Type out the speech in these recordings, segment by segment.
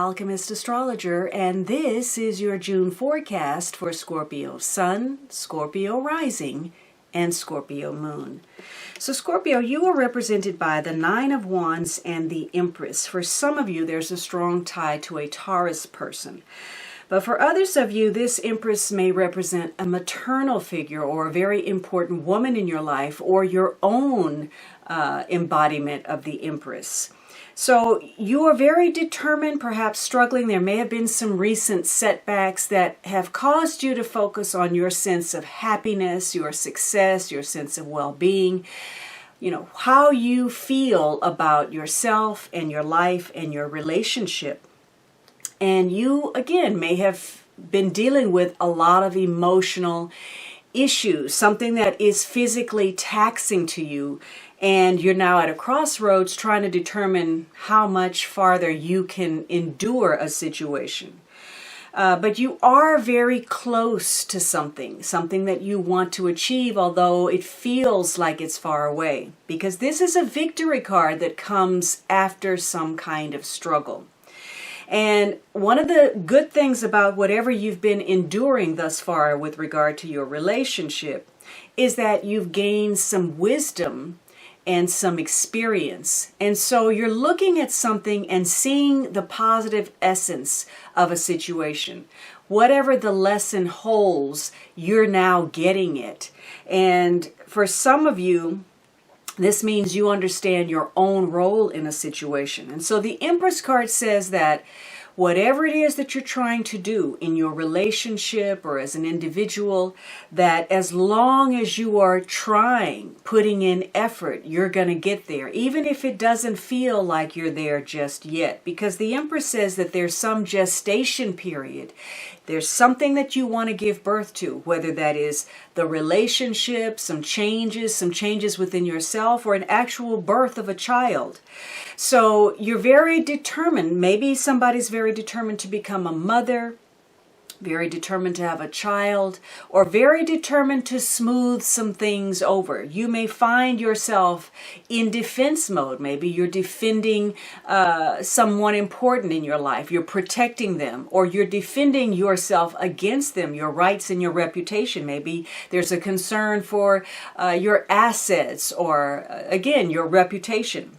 Alchemist Astrologer, and this is your June forecast for Scorpio Sun, Scorpio Rising, and Scorpio Moon. So Scorpio, you are represented by the Nine of Wands and the Empress. For some of you, there's a strong tie to a Taurus person. But for others of you, this Empress may represent a maternal figure or a very important woman in your life, or your own embodiment of the Empress. So you are very determined, perhaps struggling. There may have been some recent setbacks that have caused you to focus on your sense of happiness, your success, your sense of well-being, how you feel about yourself and your life and your relationship. And you, again, may have been dealing with a lot of emotional issues, something that is physically taxing to you, and you're now at a crossroads trying to determine how much farther you can endure a situation. But you are very close to something that you want to achieve, although it feels like it's far away, because this is a victory card that comes after some kind of struggle. And one of the good things about whatever you've been enduring thus far with regard to your relationship is that you've gained some wisdom and some experience. And so you're looking at something and seeing the positive essence of a situation. Whatever the lesson holds, you're now getting it. And for some of you, this means you understand your own role in a situation. And so the Empress card says that whatever it is that you're trying to do in your relationship or as an individual, that as long as you are trying, putting in effort, you're going to get there, even if it doesn't feel like you're there just yet. Because the Empress says that there's some gestation period. There's something that you want to give birth to, whether that is the relationship, some changes within yourself, or an actual birth of a child. So you're very determined. Maybe somebody's very determined to become a mother, very determined to have a child, or very determined to smooth some things over. You may find yourself in defense mode. Maybe you're defending someone important in your life. You're protecting them, or you're defending yourself against them, your rights and your reputation. Maybe there's a concern for your assets or, again, your reputation.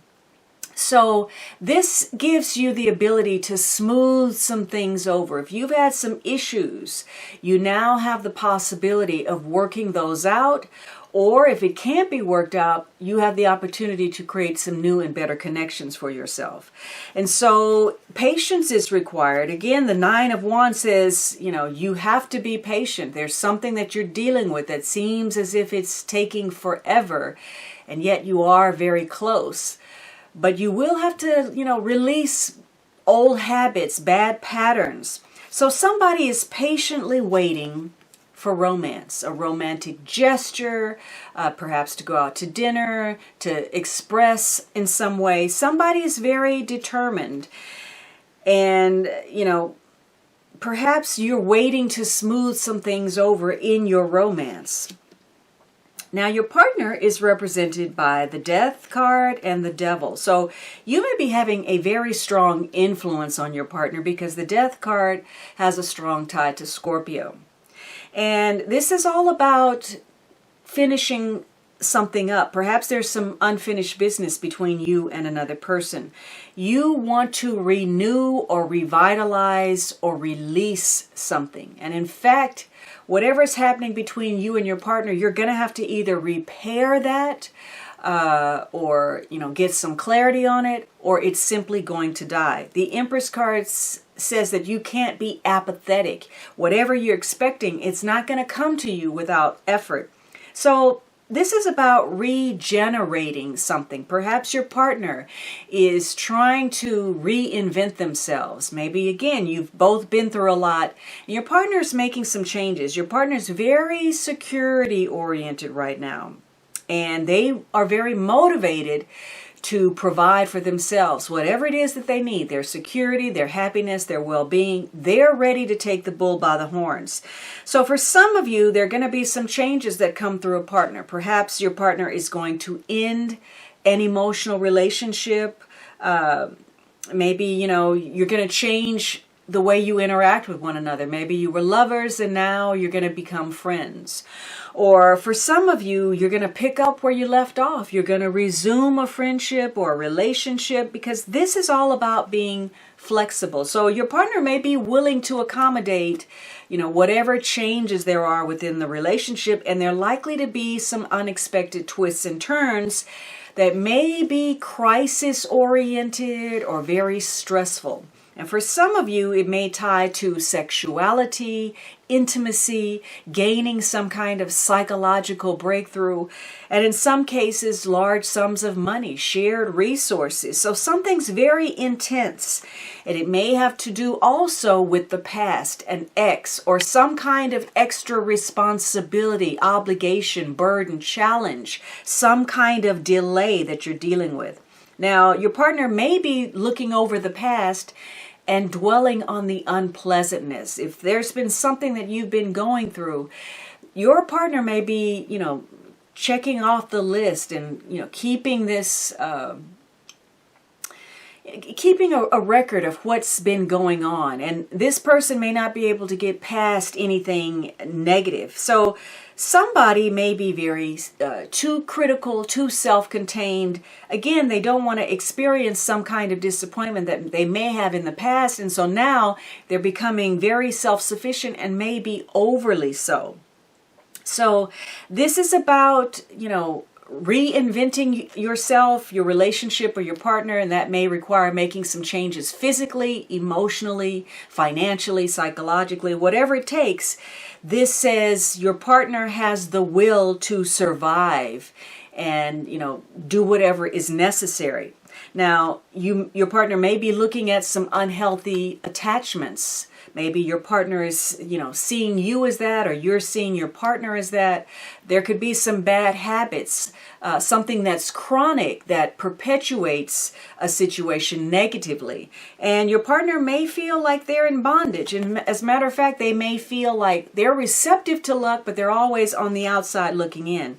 So this gives you the ability to smooth some things over. If you've had some issues, you now have the possibility of working those out. Or if it can't be worked out, you have the opportunity to create some new and better connections for yourself. And so patience is required. Again, the Nine of Wands says, you have to be patient. There's something that you're dealing with that seems as if it's taking forever, and yet you are very close. But you will have to, release old habits, bad patterns. So somebody is patiently waiting for romance, a romantic gesture, perhaps to go out to dinner, to express in some way. Somebody is very determined. And, perhaps you're waiting to smooth some things over in your romance. Now, your partner is represented by the Death card and the Devil. So you may be having a very strong influence on your partner because the Death card has a strong tie to Scorpio. And this is all about finishing something up. Perhaps there's some unfinished business between you and another person. You want to renew or revitalize or release something. And in fact, whatever is happening between you and your partner, you're going to have to either repair that or, get some clarity on it, or it's simply going to die. The Empress card says that you can't be apathetic. Whatever you're expecting, it's not going to come to you without effort. So this is about regenerating something. Perhaps your partner is trying to reinvent themselves. Maybe, again, you've both been through a lot, and your partner's making some changes. Your partner's very security-oriented right now, and they are very motivated to provide for themselves, whatever it is that they need, their security, their happiness, their well-being. They're ready to take the bull by the horns. So for some of you, there are going to be some changes that come through a partner. Perhaps your partner is going to end an emotional relationship. Maybe, you're going to change the way you interact with one another. Maybe you were lovers and now you're going to become friends. Or for some of you, you're going to pick up where you left off. You're going to resume a friendship or a relationship, because this is all about being flexible. So your partner may be willing to accommodate, whatever changes there are within the relationship, and there are likely to be some unexpected twists and turns that may be crisis oriented or very stressful. And for some of you, it may tie to sexuality, intimacy, gaining some kind of psychological breakthrough, and in some cases, large sums of money, shared resources. So something's very intense, and it may have to do also with the past, an ex, or some kind of extra responsibility, obligation, burden, challenge, some kind of delay that you're dealing with. Now, your partner may be looking over the past and dwelling on the unpleasantness. If there's been something that you've been going through, your partner may be, checking off the list and, keeping this, keeping a record of what's been going on. And this person may not be able to get past anything negative. So somebody may be very too critical, too self-contained. Again, they don't want to experience some kind of disappointment that they may have in the past. And so now they're becoming very self-sufficient and maybe overly so. So this is about, reinventing yourself, your relationship, or your partner, and that may require making some changes physically, emotionally, financially, psychologically, whatever it takes. This says your partner has the will to survive and, do whatever is necessary. Now, your partner may be looking at some unhealthy attachments. Maybe your partner is, seeing you as that, or you're seeing your partner as that. There could be some bad habits, something that's chronic that perpetuates a situation negatively. And your partner may feel like they're in bondage. And as a matter of fact, they may feel like they're receptive to luck, but they're always on the outside looking in.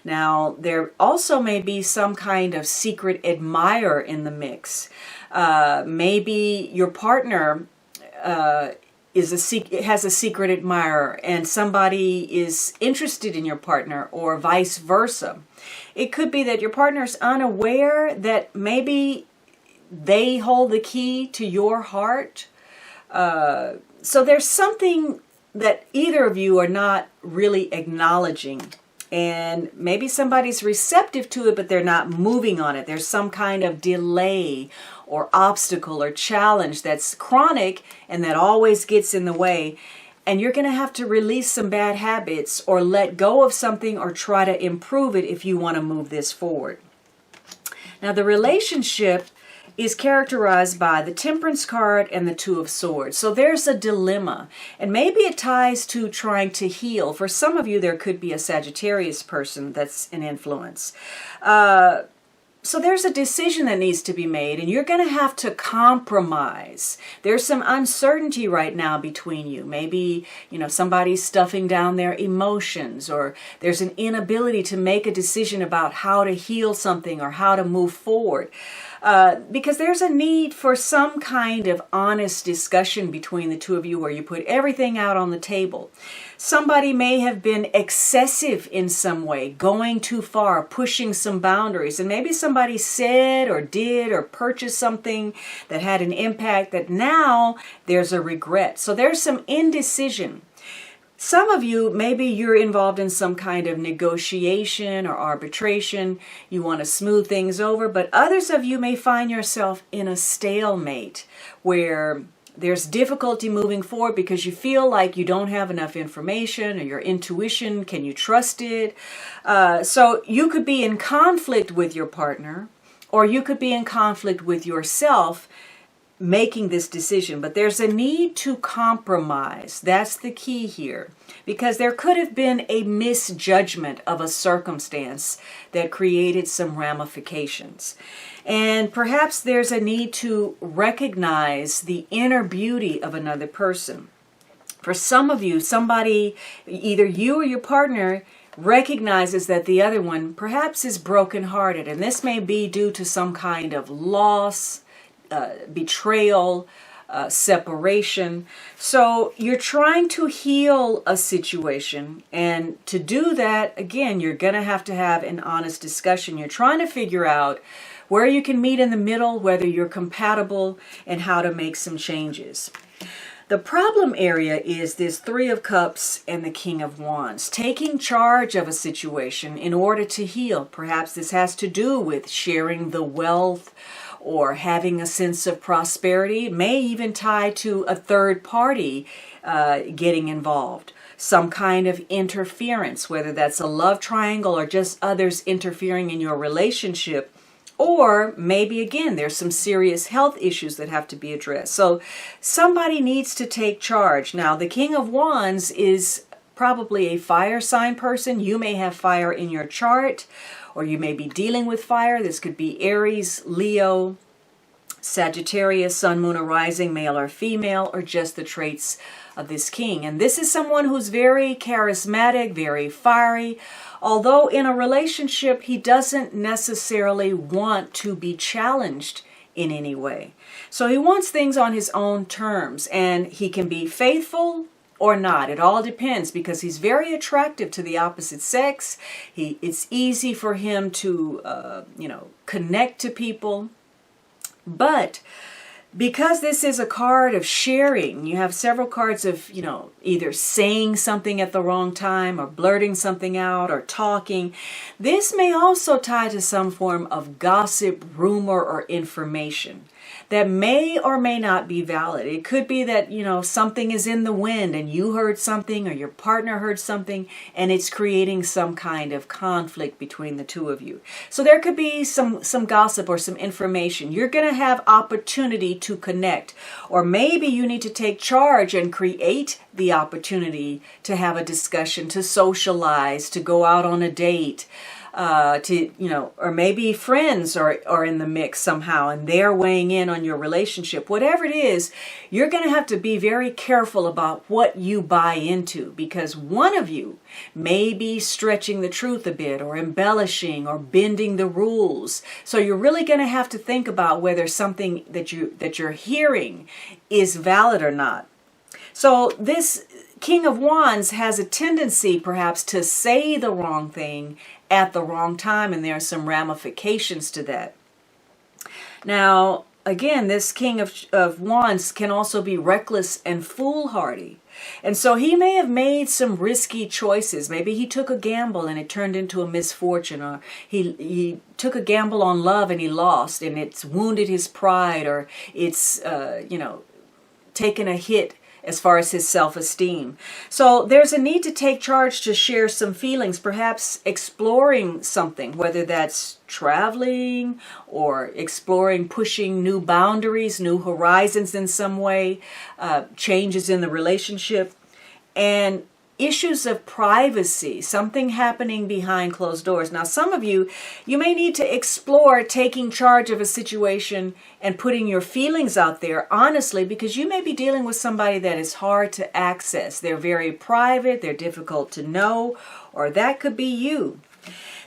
Now, there also may be some kind of secret admirer in the mix. Maybe your partner has a secret admirer, and somebody is interested in your partner, or vice versa. It could be that your partner is unaware that maybe they hold the key to your heart. So there's something that either of you are not really acknowledging. And maybe somebody's receptive to it, but they're not moving on it. There's some kind of delay or obstacle or challenge that's chronic and that always gets in the way. And you're going to have to release some bad habits or let go of something or try to improve it if you want to move this forward. Now, the relationship is characterized by the Temperance card and the Two of Swords. So there's a dilemma, and maybe it ties to trying to heal. For some of you, there could be a Sagittarius person that's an influence. So there's a decision that needs to be made, and you're going to have to compromise. There's some uncertainty right now between you. Maybe, somebody's stuffing down their emotions, or there's an inability to make a decision about how to heal something or how to move forward. Because there's a need for some kind of honest discussion between the two of you where you put everything out on the table. Somebody may have been excessive in some way, going too far, pushing some boundaries, and maybe somebody said or did or purchased something that had an impact that now there's a regret. So there's some indecision. Some of you, maybe you're involved in some kind of negotiation or arbitration. You want to smooth things over, but others of you may find yourself in a stalemate where there's difficulty moving forward because you feel like you don't have enough information, or your intuition, can you trust it? So you could be in conflict with your partner, or you could be in conflict with yourself making this decision. But there's a need to compromise. That's the key here, because there could have been a misjudgment of a circumstance that created some ramifications. And perhaps there's a need to recognize the inner beauty of another person. For some of you, somebody, either you or your partner, recognizes that the other one perhaps is brokenhearted, and this may be due to some kind of loss, betrayal, separation. So you're trying to heal a situation, and to do that, again, you're going to have an honest discussion. You're trying to figure out where you can meet in the middle, whether you're compatible, and how to make some changes. The problem area is this Three of Cups and the King of Wands. Taking charge of a situation in order to heal. Perhaps this has to do with sharing the wealth or having a sense of prosperity. It may even tie to a third party getting involved. Some kind of interference, whether that's a love triangle or just others interfering in your relationship. Or maybe, again, there's some serious health issues that have to be addressed. So somebody needs to take charge. Now, the King of Wands is probably a fire sign person. You may have fire in your chart, or you may be dealing with fire. This could be Aries, Leo, Sagittarius, Sun, Moon, or Rising, male or female, or just the traits of this king. And this is someone who's very charismatic, very fiery. Although in a relationship, he doesn't necessarily want to be challenged in any way. So he wants things on his own terms, and he can be faithful or not. It all depends, because he's very attractive to the opposite sex. It's easy for him to, connect to people. But because this is a card of sharing, you have several cards of, either saying something at the wrong time or blurting something out or talking. This may also tie to some form of gossip, rumor, or information that may or may not be valid. It could be that, something is in the wind and you heard something or your partner heard something, and it's creating some kind of conflict between the two of you. So there could be some gossip or some information. You're going to have opportunity to connect, or maybe you need to take charge and create the opportunity to have a discussion, to socialize, to go out on a date. Or maybe friends are in the mix somehow, and they're weighing in on your relationship. Whatever it is, you're going to have to be very careful about what you buy into, because one of you may be stretching the truth a bit, or embellishing, or bending the rules. So you're really going to have to think about whether something that you're hearing is valid or not. So this King of Wands has a tendency perhaps to say the wrong thing at the wrong time, and there are some ramifications to that. Now, again, this King of Wands can also be reckless and foolhardy. And so he may have made some risky choices. Maybe he took a gamble and it turned into a misfortune, or he took a gamble on love and he lost, and it's wounded his pride, or it's, taken a hit as far as his self-esteem. So there's a need to take charge, to share some feelings, perhaps exploring something, whether that's traveling or exploring, pushing new boundaries, new horizons in some way, changes in the relationship, and issues of privacy, something happening behind closed doors. Now, some of you may need to explore taking charge of a situation and putting your feelings out there honestly, because you may be dealing with somebody that is hard to access. They're very private, they're difficult to know, or that could be you.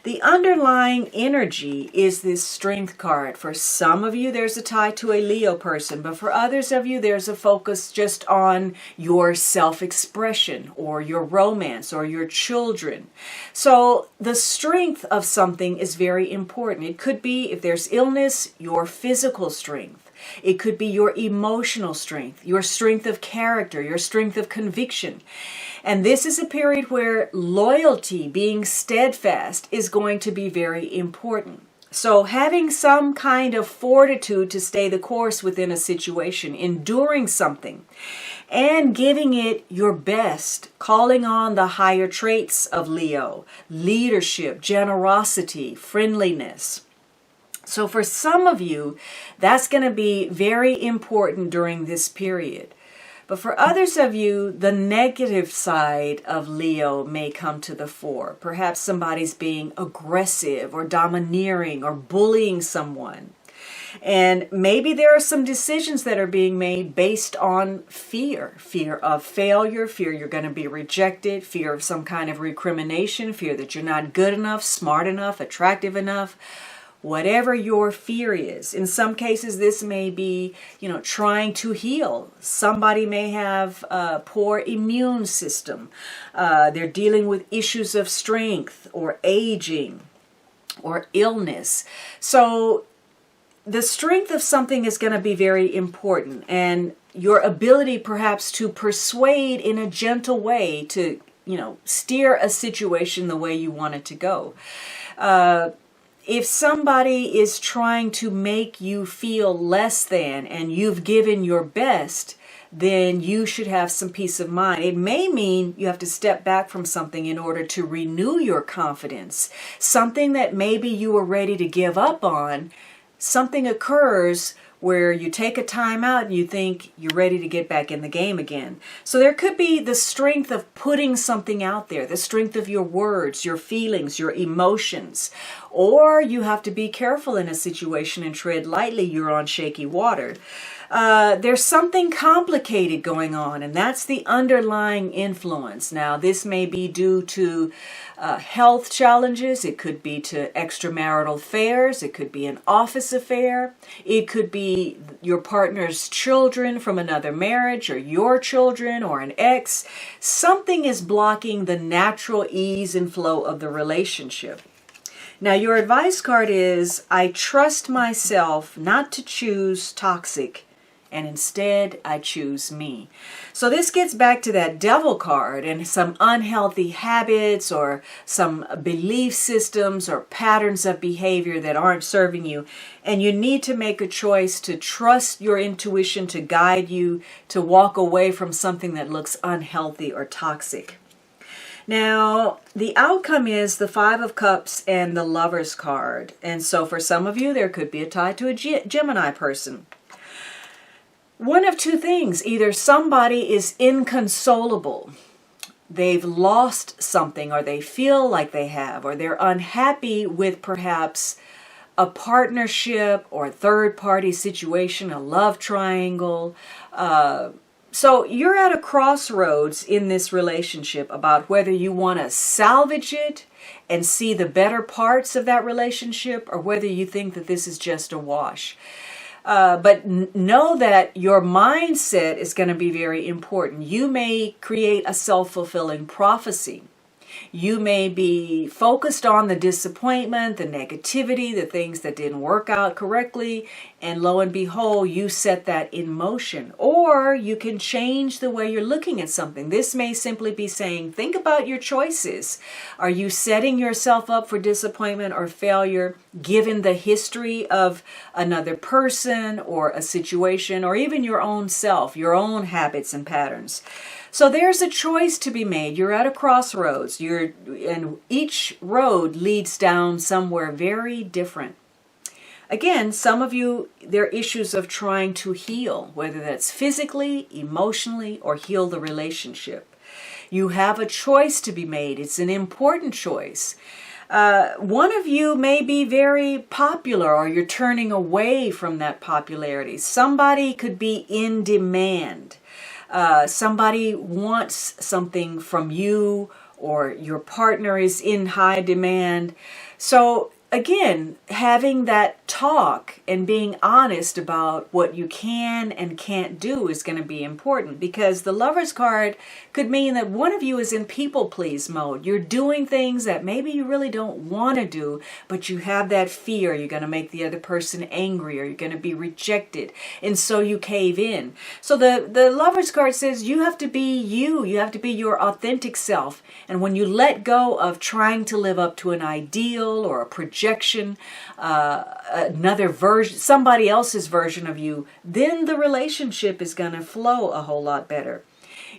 The underlying energy is this Strength card. For some of you, there's a tie to a Leo person, but for others of you, there's a focus just on your self-expression or your romance or your children. So the strength of something is very important. It could be, if there's illness, your physical strength. It could be your emotional strength, your strength of character, your strength of conviction. And this is a period where loyalty, being steadfast, is going to be very important. So having some kind of fortitude to stay the course within a situation, enduring something, and giving it your best, calling on the higher traits of Leo, leadership, generosity, friendliness. So for some of you, that's going to be very important during this period. But for others of you, the negative side of Leo may come to the fore. Perhaps somebody's being aggressive or domineering or bullying someone. And maybe there are some decisions that are being made based on fear. Fear of failure, fear you're going to be rejected, fear of some kind of recrimination, fear that you're not good enough, smart enough, attractive enough. whatever your fear is. In some cases, this may be, trying to heal. Somebody may have a poor immune system. They're dealing with issues of strength or aging or illness. So the strength of something is going to be very important, and your ability perhaps to persuade in a gentle way to, steer a situation the way you want it to go. If somebody is trying to make you feel less than and you've given your best, then you should have some peace of mind. It may mean you have to step back from something in order to renew your confidence. Something that maybe you were ready to give up on, something occurs where you take a time out and you think you're ready to get back in the game again. So there could be the strength of putting something out there, the strength of your words, your feelings, your emotions. Or you have to be careful in a situation and tread lightly. You're on shaky water. There's something complicated going on, and that's the underlying influence. Now, this may be due to health challenges. It could be to extramarital affairs. It could be an office affair. It could be your partner's children from another marriage, or your children, or an ex. Something is blocking the natural ease and flow of the relationship. Now, your advice card is, I trust myself not to choose toxic, and instead I choose me. So this gets back to that devil card and some unhealthy habits or some belief systems or patterns of behavior that aren't serving you. And you need to make a choice to trust your intuition to guide you to walk away from something that looks unhealthy or toxic. Now, the outcome is the Five of Cups and the Lover's card. And so for some of you, there could be a tie to a Gemini person. One of two things: either somebody is inconsolable, they've lost something, or they feel like they have, or they're unhappy with perhaps a partnership or a third-party situation, a love triangle. So you're at a crossroads in this relationship about whether you want to salvage it and see the better parts of that relationship, or whether you think that this is just a wash. But know that your mindset is going to be very important. You may create a self-fulfilling prophecy. You may be focused on the disappointment, the negativity, the things that didn't work out correctly, and lo and behold, you set that in motion. Or you can change the way you're looking at something. This may simply be saying, think about your choices. Are you setting yourself up for disappointment or failure given the history of another person or a situation, or even your own self, your own habits and patterns? So there's a choice to be made. You're at a crossroads. And each road leads down somewhere very different. Again, some of you, there are issues of trying to heal, whether that's physically, emotionally, or heal the relationship. You have a choice to be made. It's an important choice. One of you may be very popular, or you're turning away from that popularity. Somebody could be in demand. Somebody wants something from you, or your partner is in high demand. So again, having that talk and being honest about what you can and can't do is going to be important, because the Lover's card could mean that one of you is in people please mode. You're doing things that maybe you really don't want to do, but you have that fear you're going to make the other person angry, or you're going to be rejected, and so you cave in. So the Lover's card says you have to be you. You have to be your authentic self. And when you let go of trying to live up to an ideal or a projection, another version, somebody else's version of you, then the relationship is going to flow a whole lot better.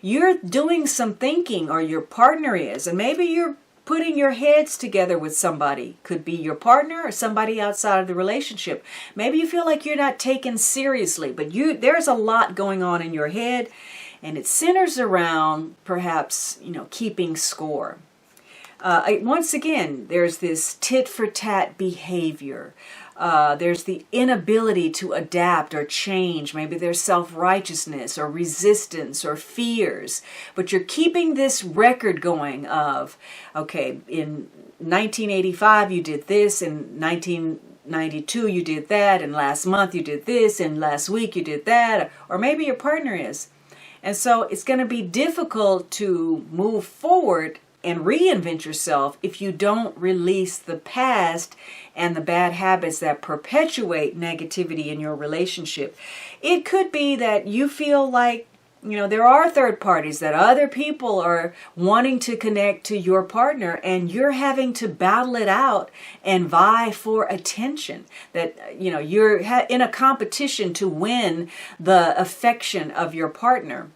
You're doing some thinking, or your partner is, and maybe you're putting your heads together with somebody. Could be your partner or somebody outside of the relationship. Maybe you feel like you're not taken seriously, but there's a lot going on in your head, and it centers around perhaps, keeping score. Once again, there's this tit-for-tat behavior. There's the inability to adapt or change. Maybe there's self-righteousness or resistance or fears. But you're keeping this record going of, okay, in 1985 you did this, in 92 you did that, and last month you did this, and last week you did that, or maybe your partner is. And so it's going to be difficult to move forward and reinvent yourself if you don't release the past and the bad habits that perpetuate negativity in your relationship. It could be that you feel like, there are third parties, that other people are wanting to connect to your partner, and you're having to battle it out and vie for attention. That, you're in a competition to win the affection of your partner.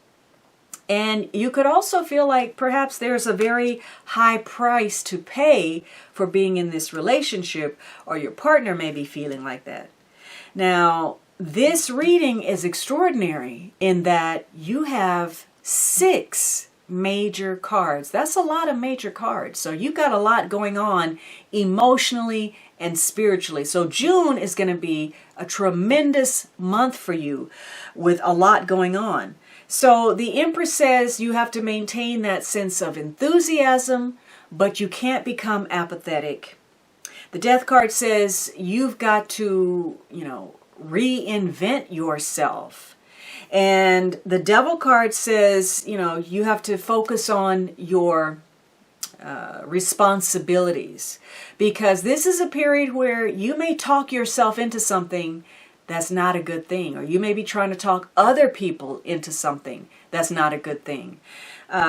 And you could also feel like perhaps there's a very high price to pay for being in this relationship, or your partner may be feeling like that. Now, this reading is extraordinary in that you have 6 major cards. That's a lot of major cards. So you've got a lot going on emotionally and spiritually. So June is going to be a tremendous month for you with a lot going on. So the Empress says you have to maintain that sense of enthusiasm, but you can't become apathetic. The Death card says you've got to, reinvent yourself. And the Devil card says, you have to focus on your responsibilities, because this is a period where you may talk yourself into something that's not a good thing, or you may be trying to talk other people into something that's not a good thing,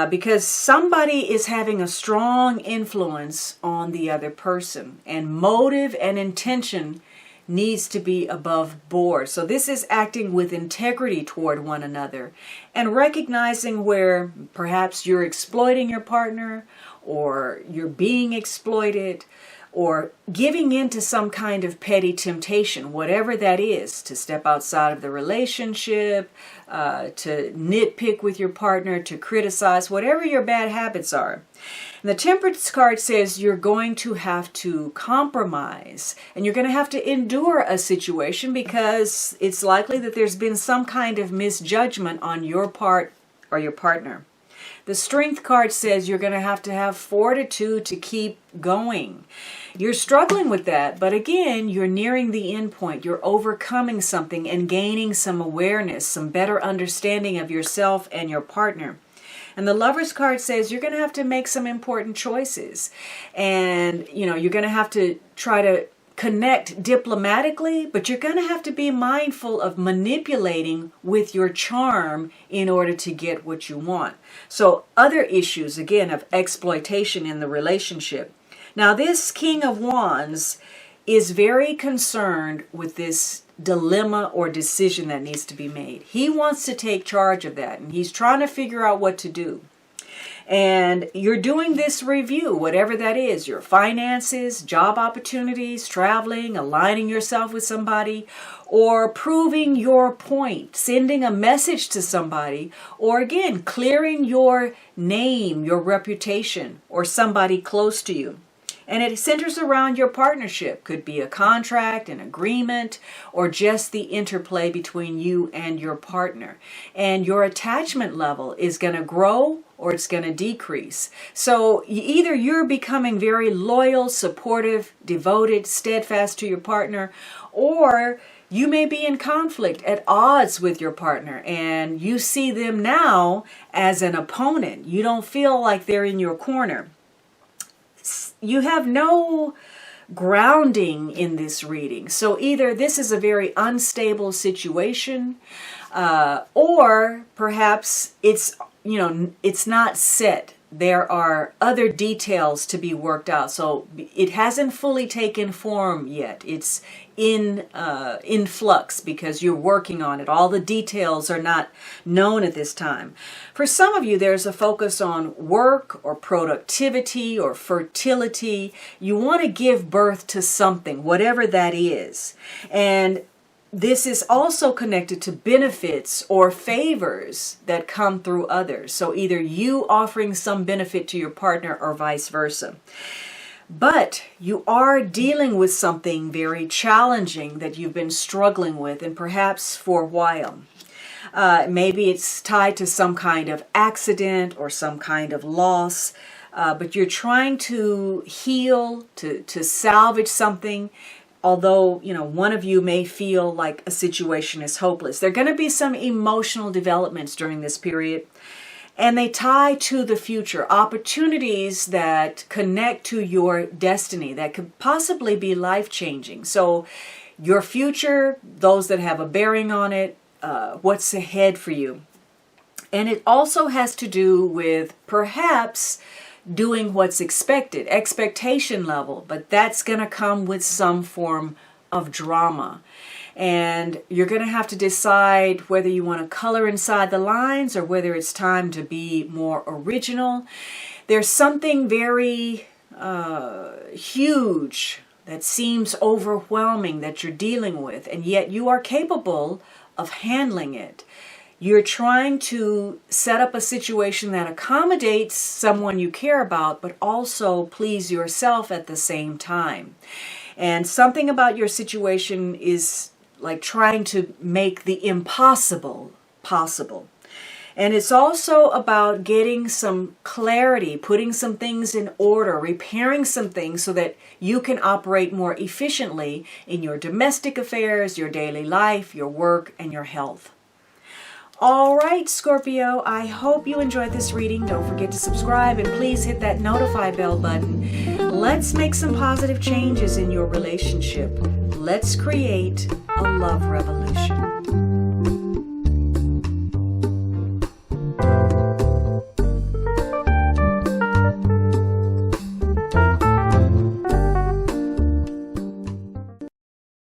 because somebody is having a strong influence on the other person, and motive and intention needs to be above board. So this is acting with integrity toward one another and recognizing where perhaps you're exploiting your partner, or you're being exploited, or giving in to some kind of petty temptation, whatever that is, to step outside of the relationship, to nitpick with your partner, to criticize, whatever your bad habits are. And the Temperance card says you're going to have to compromise, and you're going to have to endure a situation because it's likely that there's been some kind of misjudgment on your part or your partner. The Strength card says you're going to have fortitude to keep going. You're struggling with that, but again, you're nearing the end point. You're overcoming something and gaining some awareness, some better understanding of yourself and your partner. And the Lover's card says you're going to have to make some important choices. And, you're going to have to try to connect diplomatically, but you're going to have to be mindful of manipulating with your charm in order to get what you want. So other issues, again, of exploitation in the relationship. Now, this King of Wands is very concerned with this dilemma or decision that needs to be made. He wants to take charge of that, and he's trying to figure out what to do. And you're doing this review, whatever that is, your finances, job opportunities, traveling, aligning yourself with somebody, or proving your point, sending a message to somebody, or again, clearing your name, your reputation, or somebody close to you. And it centers around your partnership. Could be a contract, an agreement, or just the interplay between you and your partner. And your attachment level is going to grow or it's going to decrease. So either you're becoming very loyal, supportive, devoted, steadfast to your partner, or you may be in conflict, at odds with your partner, and you see them now as an opponent. You don't feel like they're in your corner. You have no grounding in this reading. So either this is a very unstable situation, or perhaps it's not set. There are other details to be worked out. So it hasn't fully taken form yet. It's in flux because you're working on it. All the details are not known at this time. For some of you, there's a focus on work or productivity or fertility. You want to give birth to something, whatever that is. And this is also connected to benefits or favors that come through others. So either you offering some benefit to your partner or vice versa. But you are dealing with something very challenging that you've been struggling with, and perhaps for a while. Maybe it's tied to some kind of accident or some kind of loss, but you're trying to heal, to salvage something. although, one of you may feel like a situation is hopeless. There are going to be some emotional developments during this period, and they tie to the future, opportunities that connect to your destiny that could possibly be life-changing. So your future, those that have a bearing on it, what's ahead for you. And it also has to do with perhaps doing what's expected, expectation level, but that's going to come with some form of drama. And you're going to have to decide whether you want to color inside the lines or whether it's time to be more original. There's something very huge that seems overwhelming that you're dealing with, and yet you are capable of handling it. You're trying to set up a situation that accommodates someone you care about, but also please yourself at the same time. And something about your situation is like trying to make the impossible possible. And it's also about getting some clarity, putting some things in order, repairing some things so that you can operate more efficiently in your domestic affairs, your daily life, your work, and your health. All right, Scorpio, I hope you enjoyed this reading. Don't forget to subscribe and please hit that notify bell button. Let's make some positive changes in your relationship. Let's create a love revolution.